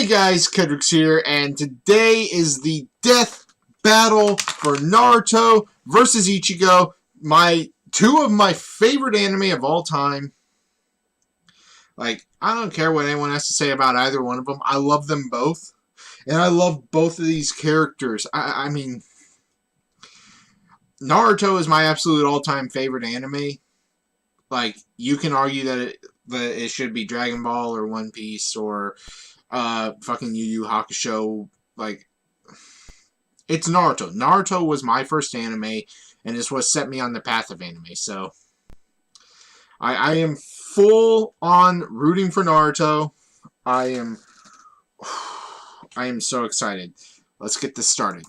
Hey guys, Kedrix here, and today is the death battle for Naruto versus Ichigo, two of my favorite anime of all time. Like, I don't care what anyone has to say about either one of them. I love them both, and I love both of these characters. I mean, Naruto is my absolute all-time favorite anime. Like, you can argue that it should be Dragon Ball or One Piece or fucking Yu Yu Hakusho. Like, it's Naruto. Naruto was my first anime, and it's what set me on the path of anime. So, I am full on rooting for Naruto. I am so excited. Let's get this started.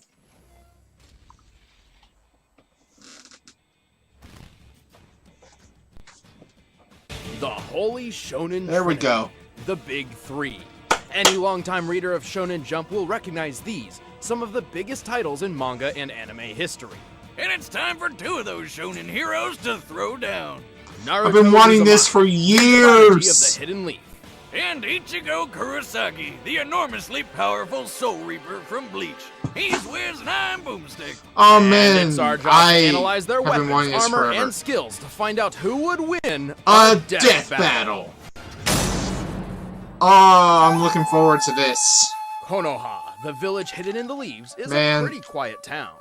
The Holy Shonen There we Trinity, go. The Big Three. Any longtime reader of Shonen Jump will recognize these, some of the biggest titles in manga and anime history. And it's time for two of those shonen heroes to throw down. Naruto I've been wanting this for Uzumaki, of years. the Hidden Leaf. And Ichigo Kurosaki, the enormously powerful Soul Reaper from Bleach. He's Wiz and I'm Boomstick. Oh And man, it's our job to I analyze their have been wanting weapons, this armor, forever. and skills to find out who would win A death battle. Oh, I'm looking forward to this. Konoha, the village hidden in the leaves, is Man. a pretty quiet town.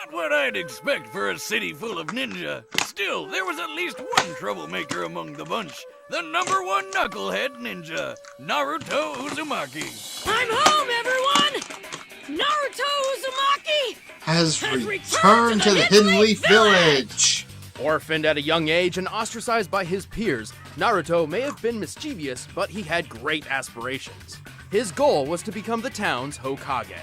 Not what I'd expect for a city full of ninja. Still, there was at least one troublemaker among the bunch. The #1 knucklehead ninja, Naruto Uzumaki. I'm home, everyone! Naruto Uzumaki! Has returned to the Hidden Leaf Village. Orphaned at a young age and ostracized by his peers, Naruto may have been mischievous, but he had great aspirations. His goal was to become the town's Hokage.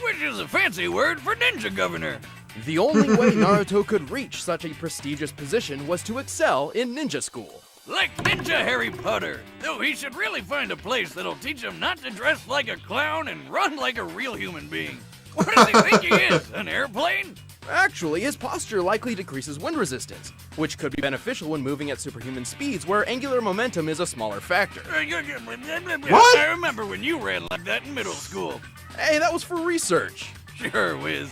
Which is a fancy word for ninja governor. The only way Naruto could reach such a prestigious position was to excel in ninja school. Like Ninja Harry Potter. Though he should really find a place that'll teach him not to dress like a clown and run like a real human being. What does he think he is, an airplane? Actually, his posture likely decreases wind resistance, which could be beneficial when moving at superhuman speeds where angular momentum is a smaller factor. What? I remember when you ran like that in middle school. Hey, that was for research. Sure, Wiz.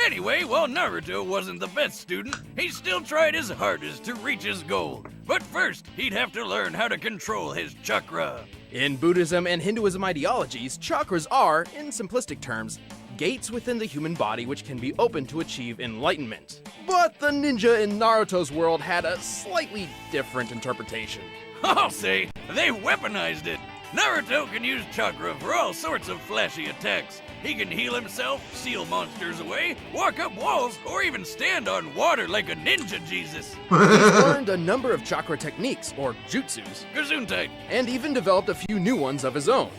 Anyway, while Naruto wasn't the best student, he still tried his hardest to reach his goal. But first, he'd have to learn how to control his chakra. In Buddhism and Hinduism ideologies, chakras are, in simplistic terms, gates within the human body which can be opened to achieve enlightenment. But the ninja in Naruto's world had a slightly different interpretation. I'll say, they weaponized it. Naruto can use chakra for all sorts of flashy attacks. He can heal himself, seal monsters away, walk up walls, or even stand on water like a ninja Jesus. He's learned a number of chakra techniques, or jutsus, Gesundheit. and even developed a few new ones of his own.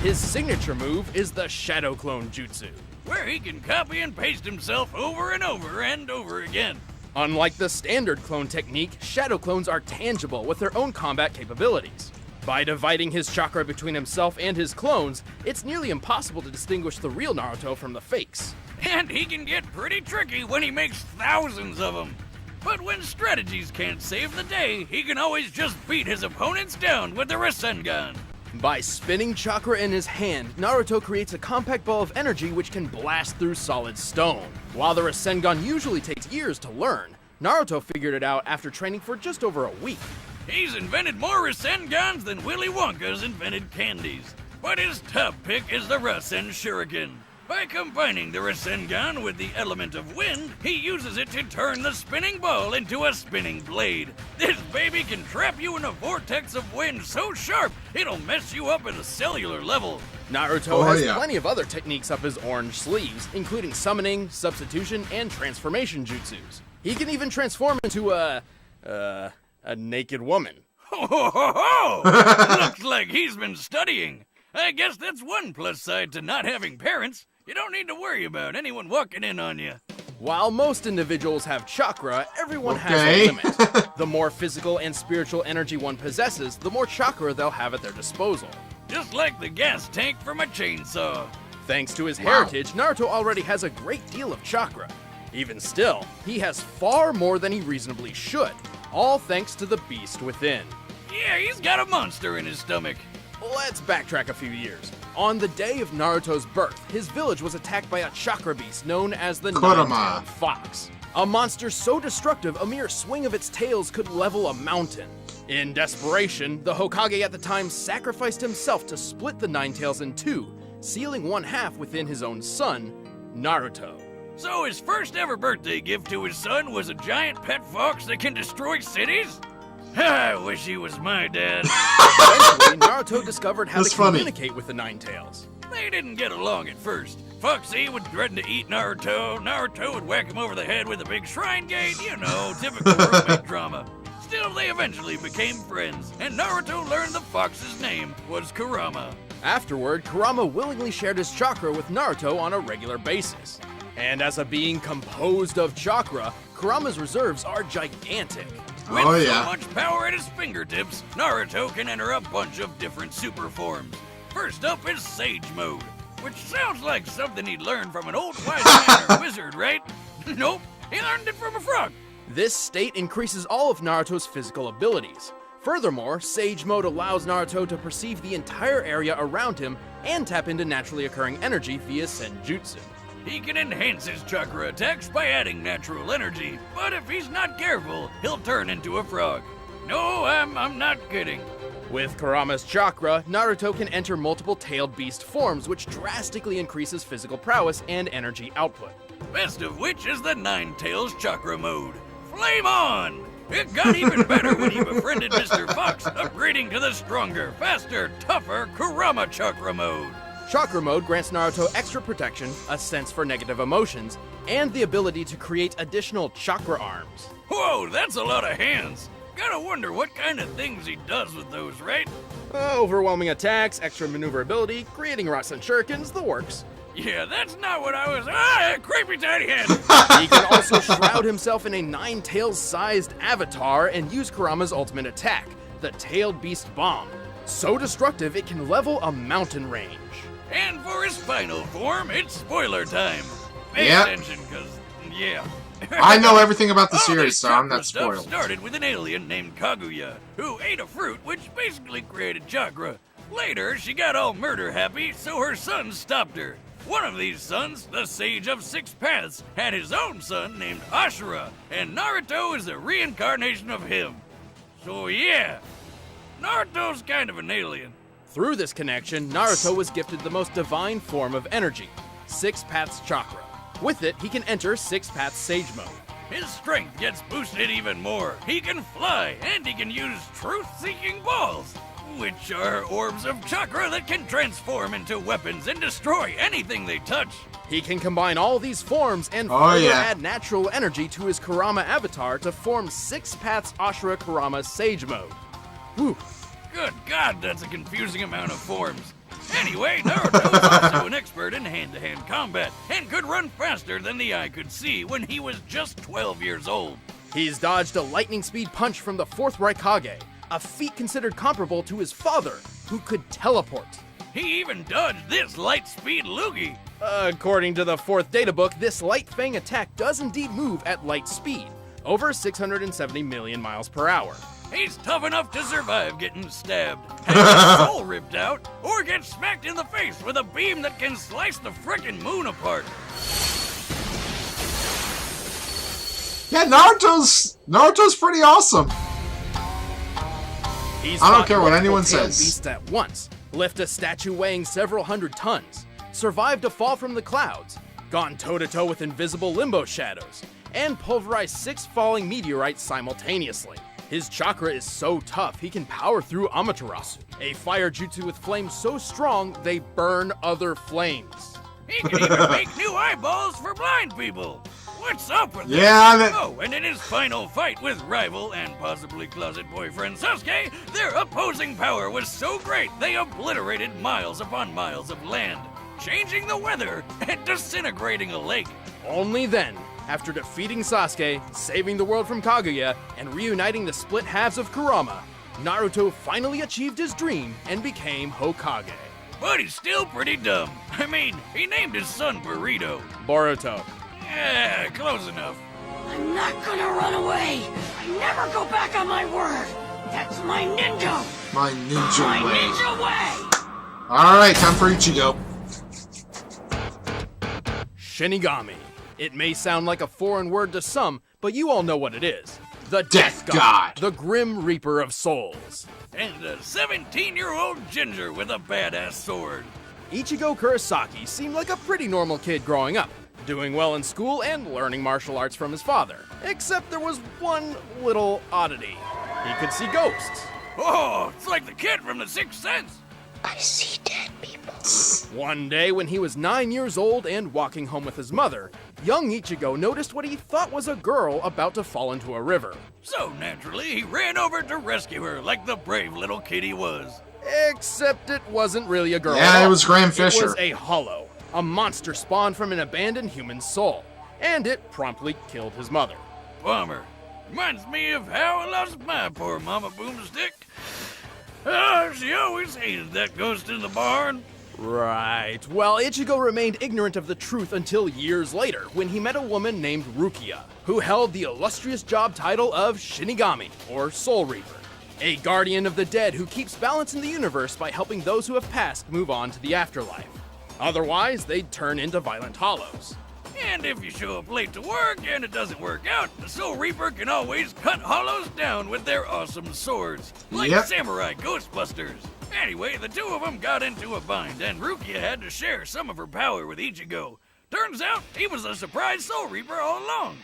His signature move is the Shadow Clone Jutsu. Where he can copy and paste himself over and over and over again. Unlike the standard clone technique, shadow clones are tangible with their own combat capabilities. By dividing his chakra between himself and his clones, it's nearly impossible to distinguish the real Naruto from the fakes. And he can get pretty tricky when he makes thousands of them. But when strategies can't save the day, he can always just beat his opponents down with the Rasengan. By spinning chakra in his hand, Naruto creates a compact ball of energy which can blast through solid stone. While the Rasengan usually takes years to learn, Naruto figured it out after training for just over a week. He's invented more Rasengans than Willy Wonka's invented candies. But his top pick is the Rasen Shuriken. By combining the Rasengan with the element of wind, he uses it to turn the spinning ball into a spinning blade. This baby can trap you in a vortex of wind so sharp, it'll mess you up at a cellular level. Naruto has yeah. plenty of other techniques up his orange sleeves, including summoning, substitution, and transformation jutsus. He can even transform into a naked woman. Ho ho ho ho! Looks like he's been studying. I guess that's one plus side to not having parents. You don't need to worry about anyone walking in on you. While most individuals have chakra, everyone has Okay. a limit. The more physical and spiritual energy one possesses, the more chakra they'll have at their disposal. Just like the gas tank from a chainsaw. Thanks to his Wow. heritage, Naruto already has a great deal of chakra. Even still, he has far more than he reasonably should, all thanks to the beast within. Yeah, he's got a monster in his stomach. Let's backtrack a few years. On the day of Naruto's birth, his village was attacked by a chakra beast known as the Kurama. Nine-Tailed Fox. A monster so destructive, a mere swing of its tails could level a mountain. In desperation, the Hokage at the time sacrificed himself to split the Nine Tails in two, sealing one half within his own son, Naruto. So his first ever birthday gift to his son was a giant pet fox that can destroy cities? I wish he was my dad. Eventually, Naruto discovered how That's to funny. communicate with the Nine Tails. They didn't get along at first. Foxy would threaten to eat Naruto. Naruto would whack him over the head with a big shrine gate. You know, typical roommate drama. Still, they eventually became friends, and Naruto learned the fox's name was Kurama. Afterward, Kurama willingly shared his chakra with Naruto on a regular basis. And as a being composed of chakra, Kurama's reserves are gigantic. With Oh, yeah. so much power at his fingertips, Naruto can enter a bunch of different super forms. First up is Sage Mode, which sounds like something he'd learned from an old wise man or wizard, right? Nope, he learned it from a frog. This state increases all of Naruto's physical abilities. Furthermore, Sage Mode allows Naruto to perceive the entire area around him and tap into naturally occurring energy via Senjutsu. He can enhance his chakra attacks by adding natural energy, but if he's not careful, he'll turn into a frog. No, I'm not kidding. With Kurama's chakra, Naruto can enter multiple tailed beast forms, which drastically increases physical prowess and energy output. Best of which is the Nine Tails Chakra Mode. Flame on! It got even better when he befriended Mr. Fox, upgrading to the stronger, faster, tougher Kurama Chakra Mode. Chakra Mode grants Naruto extra protection, a sense for negative emotions, and the ability to create additional chakra arms. Whoa, that's a lot of hands. Gotta wonder what kind of things he does with those, right? Overwhelming attacks, extra maneuverability, creating Rasen Shurikens, the works. Yeah, that's not what I was. Creepy tiny head! He can also shroud himself in a Nine Tails sized avatar and use Kurama's ultimate attack, the Tailed Beast Bomb. So destructive it can level a mountain range. And for his final form, it's spoiler time. Pay Yep. attention, cause, yeah. I know everything about the All series, this so I'm chakra not stuff spoiled. started with an alien named Kaguya, who ate a fruit which basically created chakra. Later, she got all murder happy, so her sons stopped her. One of these sons, the Sage of Six Paths, had his own son named Ashura, and Naruto is a reincarnation of him. So yeah, Naruto's kind of an alien. Through this connection, Naruto was gifted the most divine form of energy, Six Paths Chakra. With it, he can enter Six Paths Sage Mode. His strength gets boosted even more. He can fly, and he can use truth-seeking balls, which are orbs of chakra that can transform into weapons and destroy anything they touch. He can combine all these forms and Oh, further yeah. add natural energy to his Kurama avatar to form Six Paths Ashura Kurama Sage Mode. Whew. Good God, that's a confusing amount of forms. Anyway, Naruto is also an expert in hand-to-hand combat and could run faster than the eye could see when he was just 12 years old. He's dodged a lightning speed punch from the fourth Raikage, a feat considered comparable to his father, who could teleport. He even dodged this light-speed loogie. According to the fourth databook, this Light Fang attack does indeed move at light speed, over 670 million miles per hour. He's tough enough to survive getting stabbed, have his soul ripped out, or get smacked in the face with a beam that can slice the frickin' moon apart. Yeah, Naruto's pretty awesome. He's I don't fought care what multiple anyone tailed says. beasts at once, lift a statue weighing several hundred tons, survived a fall from the clouds, gone toe-to-toe with invisible limbo shadows, and pulverized 6 falling meteorites simultaneously. His chakra is so tough he can power through Amaterasu, a fire jutsu with flames so strong they burn other flames. He can even make new eyeballs for blind people. What's up with Yeah, that? that- Oh, and in his final fight with rival and possibly closet boyfriend Sasuke, their opposing power was so great they obliterated miles upon miles of land, changing the weather and disintegrating a lake. Only then, after defeating Sasuke, saving the world from Kaguya, and reuniting the split halves of Kurama, Naruto finally achieved his dream and became Hokage. But he's still pretty dumb. I mean, he named his son Burrito. Boruto. Yeah, close enough. I'm not gonna run away. I never go back on my word. That That's my ninja! My ninja My way. ninja way! Alright, time for Ichigo. Shinigami. It may sound like a foreign word to some, but you all know what it is. The Death God. The Grim Reaper of Souls. And a 17-year-old ginger with a badass sword. Ichigo Kurosaki seemed like a pretty normal kid growing up, doing well in school and learning martial arts from his father. Except there was one little oddity. He could see ghosts. Oh, it's like the kid from The Sixth Sense. I see dead people. One day when he was 9 years old and walking home with his mother, young Ichigo noticed what he thought was a girl about to fall into a river. So naturally, he ran over to rescue her like the brave little kid he was. Except it wasn't really a girl. Yeah, at it all. was Graham It Fisher. was a hollow, a monster spawned from an abandoned human soul, and it promptly killed his mother. Bummer. Reminds me of how I lost my poor mama Boomstick. Oh, she always hated that ghost in the barn. Right. Well, Ichigo remained ignorant of the truth until years later, when he met a woman named Rukia, who held the illustrious job title of Shinigami, or Soul Reaper, a guardian of the dead who keeps balance in the universe by helping those who have passed move on to the afterlife. Otherwise, they'd turn into violent hollows. And if you show up late to work and it doesn't work out, the Soul Reaper can always cut hollows down with their awesome swords, like Yep. Samurai Ghostbusters. Anyway, the two of them got into a bind, and Rukia had to share some of her power with Ichigo. Turns out he was a surprise Soul Reaper all along.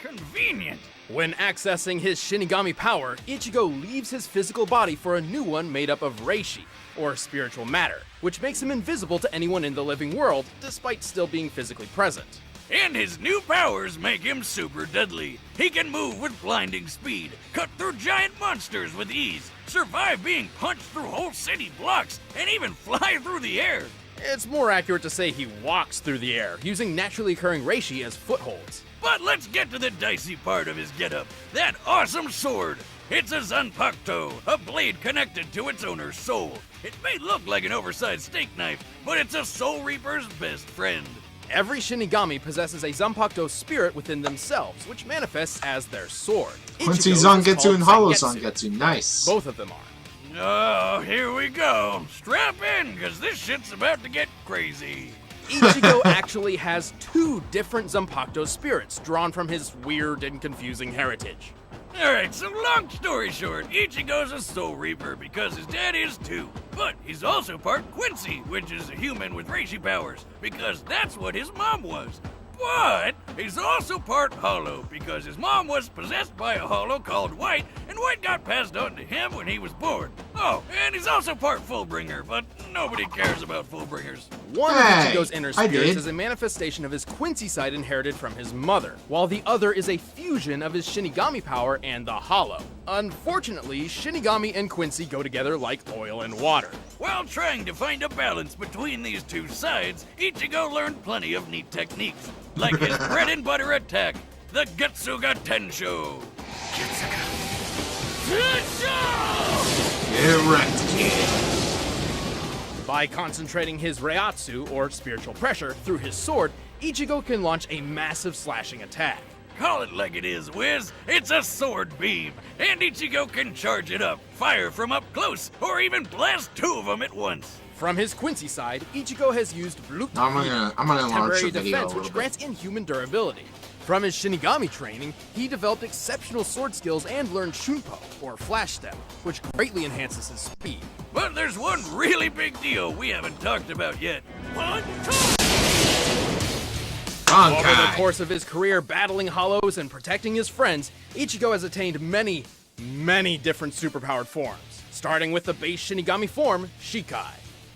Convenient. When accessing his Shinigami power, Ichigo leaves his physical body for a new one made up of Reishi, or spiritual matter, which makes him invisible to anyone in the living world, despite still being physically present. And his new powers make him super deadly. He can move with blinding speed, cut through giant monsters with ease, survive being punched through whole city blocks, and even fly through the air. It's more accurate to say he walks through the air, using naturally occurring Reishi as footholds. But let's get to the dicey part of his getup. That awesome sword. It's a Zanpakuto, a blade connected to its owner's soul. It may look like an oversized steak knife, but it's a Soul Reaper's best friend. Every Shinigami possesses a Zanpakuto spirit within themselves, which manifests as their sword. Quincy Ichigo's is Zangetsu called and Hollow Zangetsu. Zangetsu. Nice. Both of them are. Oh, here we go. Strap in, because this shit's about to get crazy. Ichigo actually has two different Zanpakuto spirits drawn from his weird and confusing heritage. Alright, so long story short, Ichigo's a Soul Reaper because his dad is too. But he's also part Quincy, which is a human with Reishi powers, because that's what his mom was. But he's also part Hollow because his mom was possessed by a Hollow called White, and White got passed on to him when he was born. Oh, and he's also part Fullbringer, but nobody cares about Fullbringers. One Hey, of Ichigo's inner I spirits did. is a manifestation of his Quincy side inherited from his mother, while the other is a fusion of his Shinigami power and the Hollow. Unfortunately, Shinigami and Quincy go together like oil and water. While trying to find a balance between these two sides, Ichigo learned plenty of neat techniques, like his bread and butter attack, the Getsuga Tensho. Get wrecked, kid. By concentrating his Reiatsu, or spiritual pressure, through his sword, Ichigo can launch a massive slashing attack. Call it like it is, Wiz. It's a sword beam, and Ichigo can charge it up, fire from up close, or even blast two of them at once. From his Quincy side, Ichigo has used Blue I'm gonna enlarge temporary the video a defense, little which bit. grants inhuman durability. From his Shinigami training, he developed exceptional sword skills and learned Shunpo, or Flash Step, which greatly enhances his speed. But there's one really big deal we haven't talked about yet. One, Over the Bankai. course of his career battling hollows and protecting his friends, Ichigo has attained many different superpowered forms, starting with the base Shinigami form, Shikai.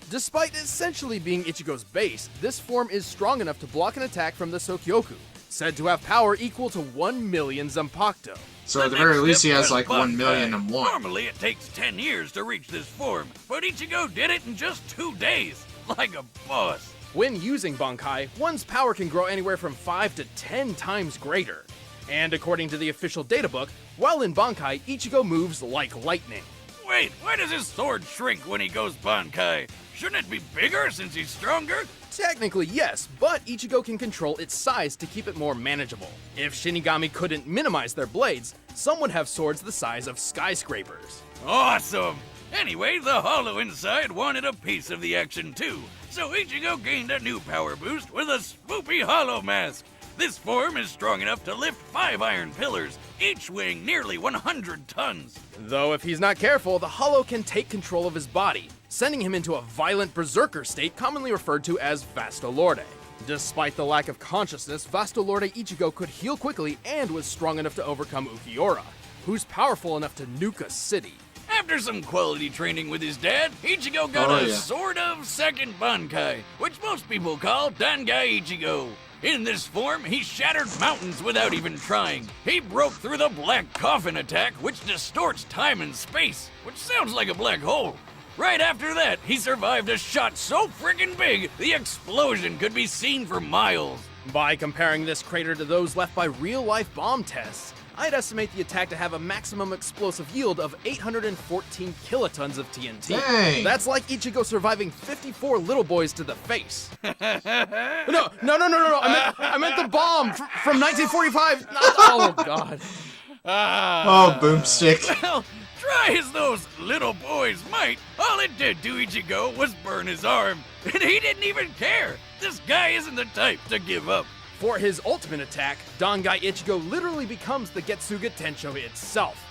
Despite essentially being Ichigo's base, this form is strong enough to block an attack from the Sokyoku, said to have power equal to 1 million Zanpakuto. So at the very next least, he step has was like 1 Bankai. million and one. Normally it takes 10 years to reach this form, but Ichigo did it in just 2 days, like a boss. When using Bankai, one's power can grow anywhere from 5 to 10 times greater. And according to the official databook, while in Bankai, Ichigo moves like lightning. Wait, why does his sword shrink when he goes Bankai? Shouldn't it be bigger since he's stronger? Technically, yes, but Ichigo can control its size to keep it more manageable. If Shinigami couldn't minimize their blades, some would have swords the size of skyscrapers. Awesome! Anyway, the Hollow inside wanted a piece of the action too, so Ichigo gained a new power boost with a swoopy Hollow mask. This form is strong enough to lift 5 iron pillars, each weighing nearly 100 tons. Though if he's not careful, the Hollow can take control of his body, sending him into a violent berserker state commonly referred to as Vastolorde. Despite the lack of consciousness, Vastolorde Ichigo could heal quickly and was strong enough to overcome Ukiura, who's powerful enough to nuke a city. After some quality training with his dad, Ichigo got a sort of second Bankai, which most people call Dangai Ichigo. In this form, he shattered mountains without even trying. He broke through the Black Coffin attack, which distorts time and space, which sounds like a black hole. Right after that, he survived a shot so friggin' big, the explosion could be seen for miles. By comparing this crater to those left by real-life bomb tests, I'd estimate the attack to have a maximum explosive yield of 814 kilotons of TNT. Dang. That's like Ichigo surviving 54 little boys to the face. No. I meant the bomb from 1945. Oh, God. Oh, boomstick. Well, try as those little boys might, all it did to Ichigo was burn his arm. And he didn't even care. This guy isn't the type to give up. For his ultimate attack, Dangai Ichigo literally becomes the Getsuga Tensho itself.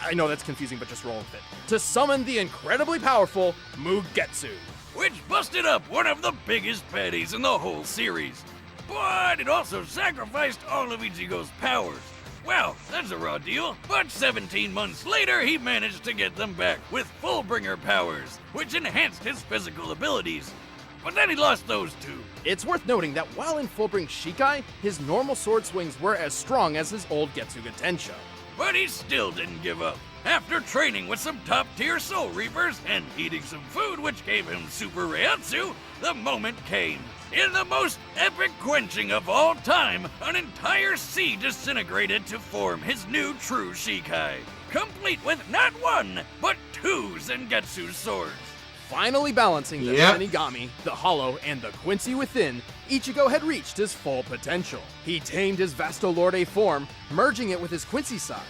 I know that's confusing, but just roll with it. To summon the incredibly powerful Mugetsu. Which busted up one of the biggest baddies in the whole series. But it also sacrificed all of Ichigo's powers. Well, that's a raw deal, but 17 months later he managed to get them back with Fullbringer powers, which enhanced his physical abilities. But then he lost those two. It's worth noting that while in Fullbring Shikai, his normal sword swings were as strong as his old Getsuga Tensho. But he still didn't give up. After training with some top-tier Soul Reapers and eating some food which gave him Super Reiatsu, the moment came. In the most epic quenching of all time, an entire sea disintegrated to form his new true Shikai, complete with not one, but 2 Zangetsu swords. Finally balancing the Shinigami, the Hollow, and the Quincy within, Ichigo had reached his full potential. He tamed his Vastolorde form, merging it with his Quincy side.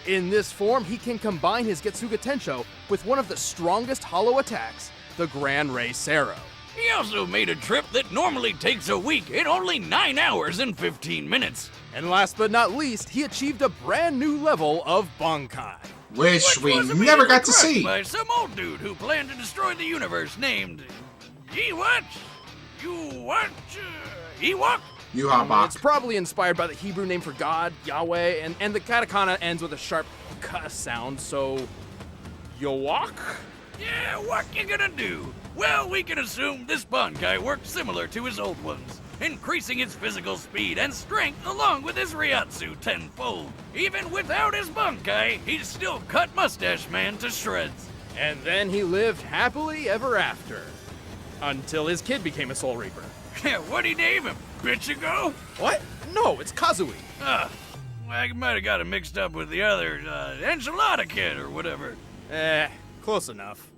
In this form, he can combine his Getsuga Tensho with one of the strongest Hollow attacks, the Gran Rei Sero. He also made a trip that normally takes a week in only 9 hours and 15 minutes. And last but not least, he achieved a brand new level of Bankai. Which we never got to see. By some old dude who planned to destroy the universe named... Ewok? It's probably inspired by the Hebrew name for God, Yahweh, and the katakana ends with a sharp k sound, so... Yowok? Yeah, what you gonna do? Well, we can assume this Bankai worked similar to his old ones, increasing his physical speed and strength along with his Reiatsu tenfold. Even without his Bankai, he still cut Mustache Man to shreds. And then he lived happily ever after. Until his kid became a Soul Reaper. Yeah, what'd he name him? Ichigo? What? No, it's Kazui. I might have got him mixed up with the other, Enchilada Kid or whatever. Close enough.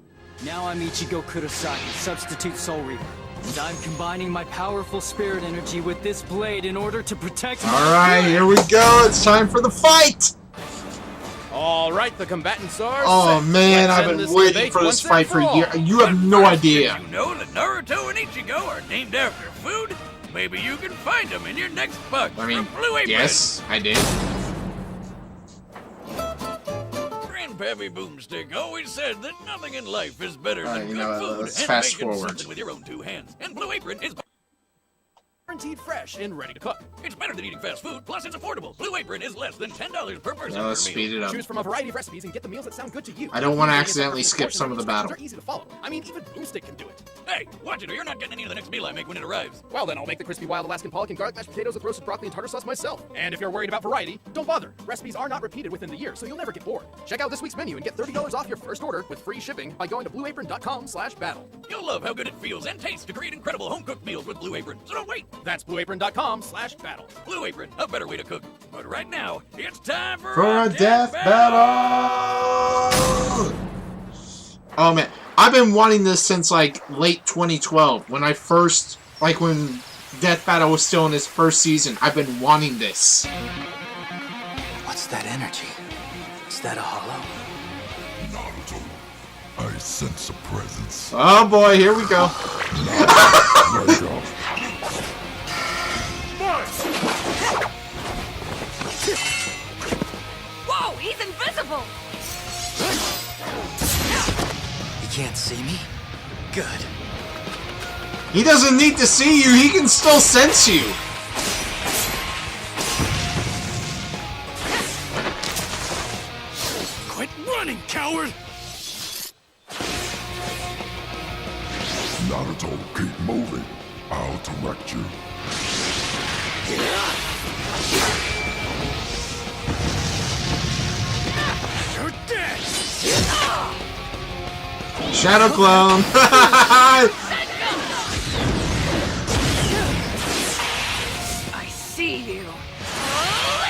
Now I'm Ichigo Kurosaki, substitute Soul Reaper. And I'm combining my powerful spirit energy with this blade in order to protect my Alright, here we go. It's time for the fight! Alright, the combatants are Oh set. man, Let's I've end been this waiting debate for this once and fight for all. years. You have no Did idea. you know that Naruto and Ichigo are named after food? Maybe you can find them in your next box I mean, from Blue Apron. yes, I did. Grandpappy Boomstick always said that nothing in life is better than you good know, food let's and fast making forward. something with your own 2 hands. And Blue Apron is Guaranteed fresh and ready to cook. it's better than eating fast food, plus it's affordable. Blue Apron is less than $10 per person Now let's per speed meal. it up. Choose from a variety of recipes and get the meals that sound good to you. I don't want to Ingredients accidentally are skip some of the battle. Are easy to follow. I mean, even Boomstick can do it. Hey, watch it or you're not getting any of the next meal I make when it arrives. Well, then I'll make the crispy wild Alaskan pollock and garlic mashed potatoes with roasted broccoli and tartar sauce myself. And if you're worried about variety, don't bother. Recipes are not repeated within the year, so you'll never get bored. Check out this week's menu and get $30 off your first order with free shipping by going to blueapron.com/battle. You'll love how good it feels and tastes to create incredible home-cooked meals with Blue Apron. So don't wait. That's blueapron.com/battle. Blue Apron, a better way to cook. But right now, it's time for For a death battle! Oh man, I've been wanting this since like late 2012 when I first, like when Death Battle was still in its first season. I've been wanting this. What's that energy? Is that a hollow? Naruto, I sense a presence. Oh boy, here we go. Wake up. Whoa, he's invisible! You can't see me? Good. He doesn't need to see you, he can still sense you. Quit running, coward! Naruto, keep moving. I'll direct you. You're dead! Shadow Clone. I see you.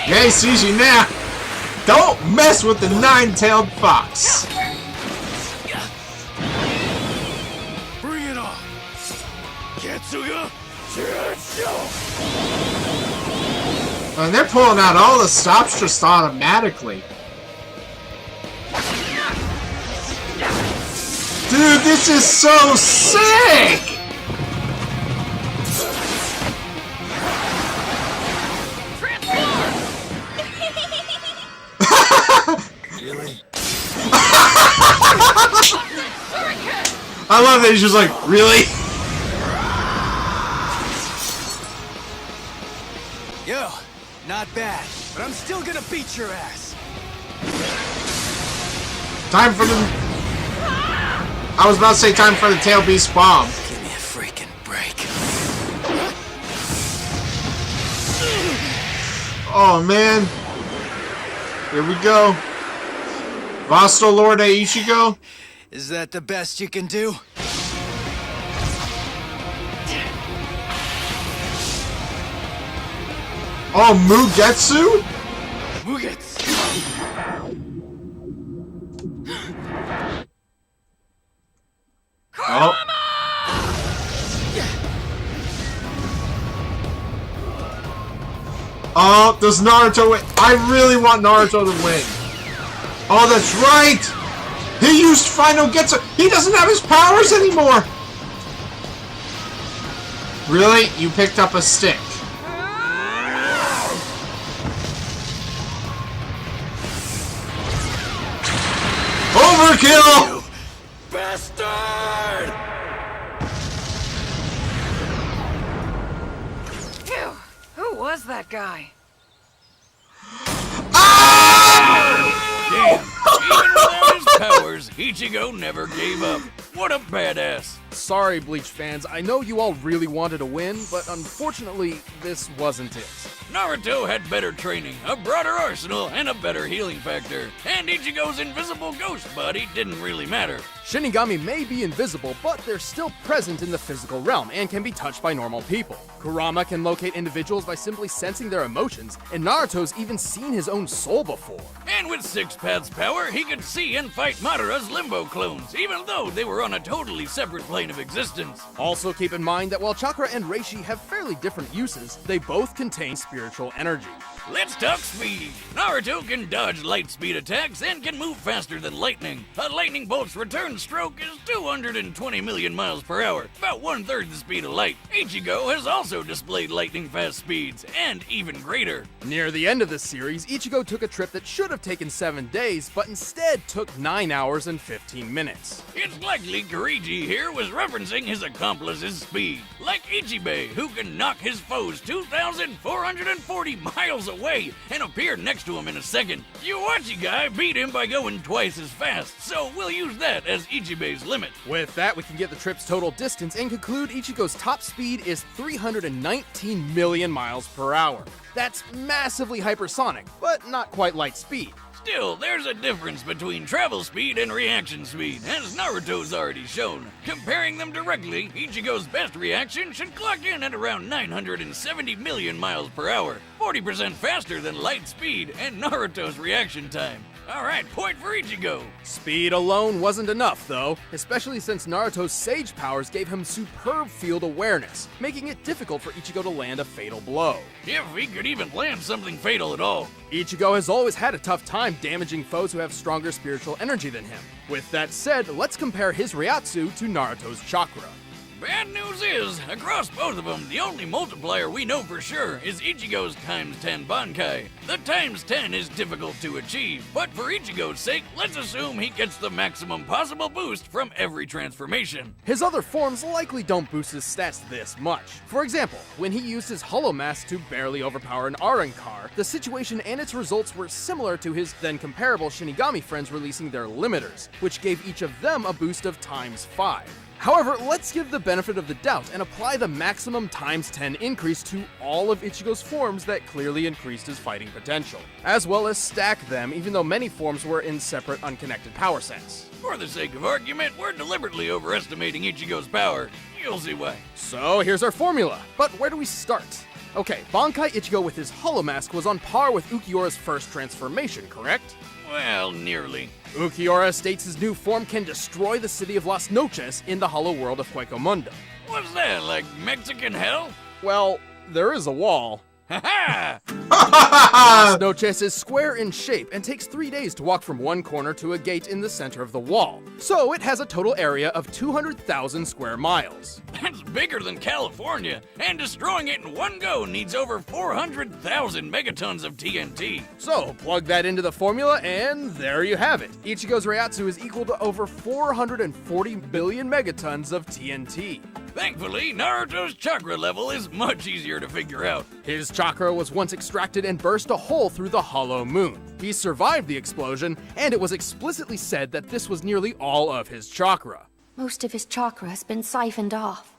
Yeah, he sees you now. Don't mess with the nine-tailed fox. Bring it on! Katsuya! And they're pulling out all the stops just automatically. Dude, this is so sick! Really? I love that he's just like, really? Yo, not bad, but I'm still gonna beat your ass. Time for the... I was about to say time for the Tail Beast Bomb. Give me a freaking break. Oh, man. Here we go. Vasto Lord Ichigo. Is that the best you can do? Oh, Mugetsu? Mugetsu! Oh. Oh, does Naruto win? I really want Naruto to win. Oh, that's right! He used Final Getsu. He doesn't have his powers anymore! Really? You picked up a stick. Overkill! Bastard! Phew, who was that guy? Damn! Even without his powers, Ichigo never gave up. What a badass! Sorry, Bleach fans, I know you all really wanted to win, but unfortunately, this wasn't it. Naruto had better training, a broader arsenal, and a better healing factor. And Ichigo's invisible ghost body didn't really matter. Shinigami may be invisible, but they're still present in the physical realm and can be touched by normal people. Kurama can locate individuals by simply sensing their emotions, and Naruto's even seen his own soul before. And with Six Paths power, he could see and fight Madara's Limbo clones, even though they were on a totally separate plane of existence. Also keep in mind that while Chakra and Reishi have fairly different uses, they both contain spiritual energy. Let's talk speed. Naruto can dodge light speed attacks and can move faster than lightning. A lightning bolt's return stroke is 220 million miles per hour, about 1/3 the speed of light. Ichigo has also displayed lightning fast speeds, and even greater. Near the end of the series, Ichigo took a trip that should have taken 7 days, but instead took 9 hours and 15 minutes. It's likely Kirigi here was referencing his accomplice's speed, like Ichibei, who can knock his foes 2,440 miles away and appear next to him in a second. Yuachi guy beat him by going twice as fast, so we'll use that as Ichibei's limit. With that, we can get the trip's total distance and conclude Ichigo's top speed is 319 million miles per hour. That's massively hypersonic, but not quite light speed. Still, there's a difference between travel speed and reaction speed, as Naruto's already shown. Comparing them directly, Ichigo's best reaction should clock in at around 970 million miles per hour, 40% faster than light speed and Naruto's reaction time. Alright, point for Ichigo. Speed alone wasn't enough, though, especially since Naruto's Sage powers gave him superb field awareness, making it difficult for Ichigo to land a fatal blow. If he could even land something fatal at all. Ichigo has always had a tough time damaging foes who have stronger spiritual energy than him. With that said, let's compare his Ryatsu to Naruto's chakra. Bad news is, across both of them, the only multiplier we know for sure is Ichigo's times 10 Bankai. The times 10 is difficult to achieve, but for Ichigo's sake, let's assume he gets the maximum possible boost from every transformation. His other forms likely don't boost his stats this much. For example, when he used his Hollow Mask to barely overpower an Arrancar, the situation and its results were similar to his then comparable Shinigami friends releasing their limiters, which gave each of them a boost of times 5. However, let's give the benefit of the doubt and apply the maximum times 10 increase to all of Ichigo's forms that clearly increased his fighting potential, as well as stack them even though many forms were in separate unconnected power sets. For the sake of argument, we're deliberately overestimating Ichigo's power. You'll see why. So here's our formula, but where do we start? Okay, Bankai Ichigo with his Hollow Mask was on par with Ukiyora's first transformation, correct? Well, nearly. Ukiora states his new form can destroy the city of Las Noches in the hollow world of Huecomundo. What's that, like Mexican hell? Well, there is a wall. Ha Las Noches is square in shape and takes 3 days to walk from one corner to a gate in the center of the wall. So it has a total area of 200,000 square miles. That's bigger than California, and destroying it in one go needs over 400,000 megatons of TNT. So plug that into the formula and there you have it. Ichigo's Ryatsu is equal to over 440 billion megatons of TNT. Thankfully, Naruto's chakra level is much easier to figure out. His chakra was once extracted and burst a hole through the hollow moon. He survived the explosion, and it was explicitly said that this was nearly all of his chakra. Most of his chakra has been siphoned off.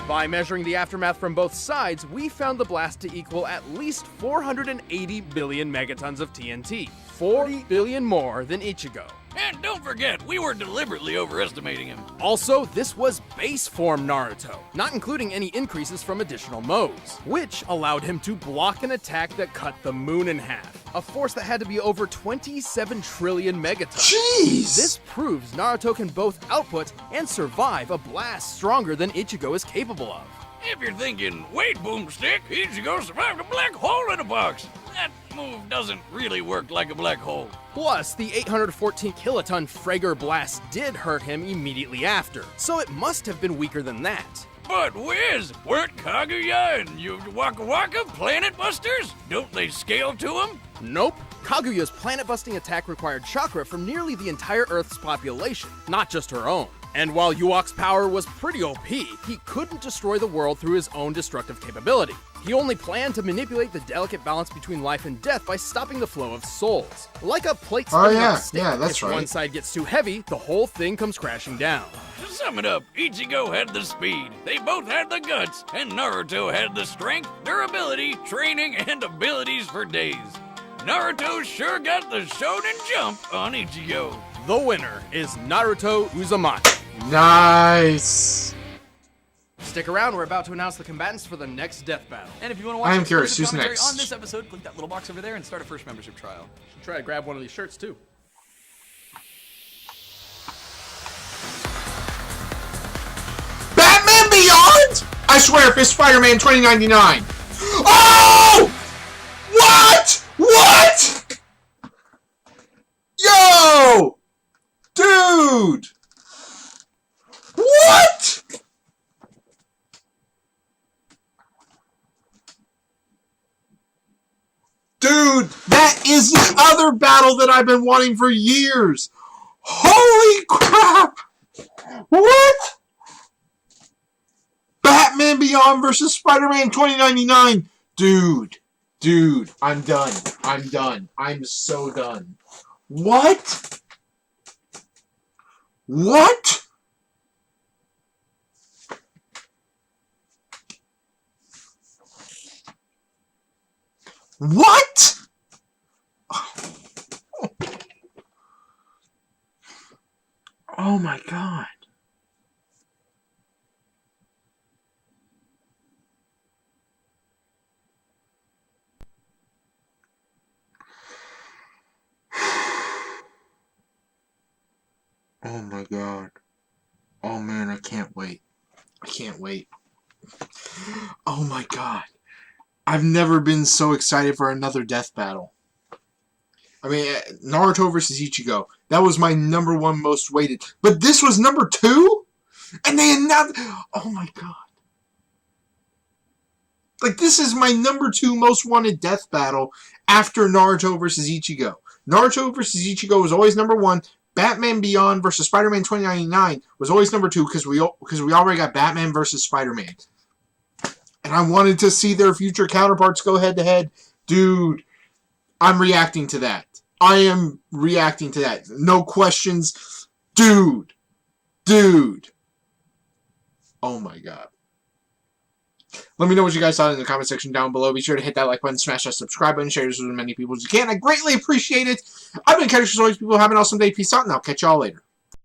By measuring the aftermath from both sides, we found the blast to equal at least 480 billion megatons of TNT, 40 billion more than Ichigo. And don't forget, we were deliberately overestimating him. Also, this was base form Naruto, not including any increases from additional modes, which allowed him to block an attack that cut the moon in half, a force that had to be over 27 trillion megatons. Jeez! This proves Naruto can both output and survive a blast stronger than Ichigo is capable of. If you're thinking, wait, Boomstick, Ichigo survived a black hole in a box. That move doesn't really work like a black hole. Plus, the 814 kiloton Frager blast did hurt him immediately after, so it must have been weaker than that. But Wiz, weren't Kaguya and Waka Waka planet busters? Don't they scale to them? Nope. Kaguya's planet-busting attack required chakra from nearly the entire Earth's population, not just her own. And while Yuok's power was pretty OP, he couldn't destroy the world through his own destructive capability. He only planned to manipulate the delicate balance between life and death by stopping the flow of souls. Like a plate spinning on a stick. That's if right. one side gets too heavy, the whole thing comes crashing down. To sum it up, Ichigo had the speed, they both had the guts, and Naruto had the strength, durability, training, and abilities for days. Naruto sure got the shonen jump on Ichigo. The winner is Naruto Uzumaki. Nice. Stick around, we're about to announce the combatants for the next death battle. And if you want to watch I am exclusive curious, who's commentary next? on this episode, click that little box over there and start a first membership trial. Should try to grab one of these shirts too. Batman Beyond? I swear, if it's Spider-Man 2099. Oh! What? What? Yo! Dude! What? Dude, that is the other battle that I've been wanting for years. Holy crap! What? Batman Beyond versus Spider-Man 2099. Dude, I'm done. I'm so done. What? What? What? Oh my god. Oh my god. Oh man, I can't wait. I can't wait. Oh my god. I've never been so excited for another death battle. I mean, Naruto versus Ichigo. That was my number one most waited. But this was number 2? And they announced... Oh my god. Like, this is my number 2 most wanted death battle after Naruto versus Ichigo. Naruto versus Ichigo was always number 1. Batman Beyond versus Spider-Man 2099 was always number 2 because we already got Batman versus Spider-Man. And I wanted to see their future counterparts go head-to-head. Dude, I'm reacting to that. I am reacting to that. No questions. Dude. Oh my god. Let me know what you guys thought in the comment section down below. Be sure to hit that like button, smash that subscribe button, share this with as many people as you can. I greatly appreciate it. I've been Catch People. Have an awesome day. Peace out, and I'll catch y'all later.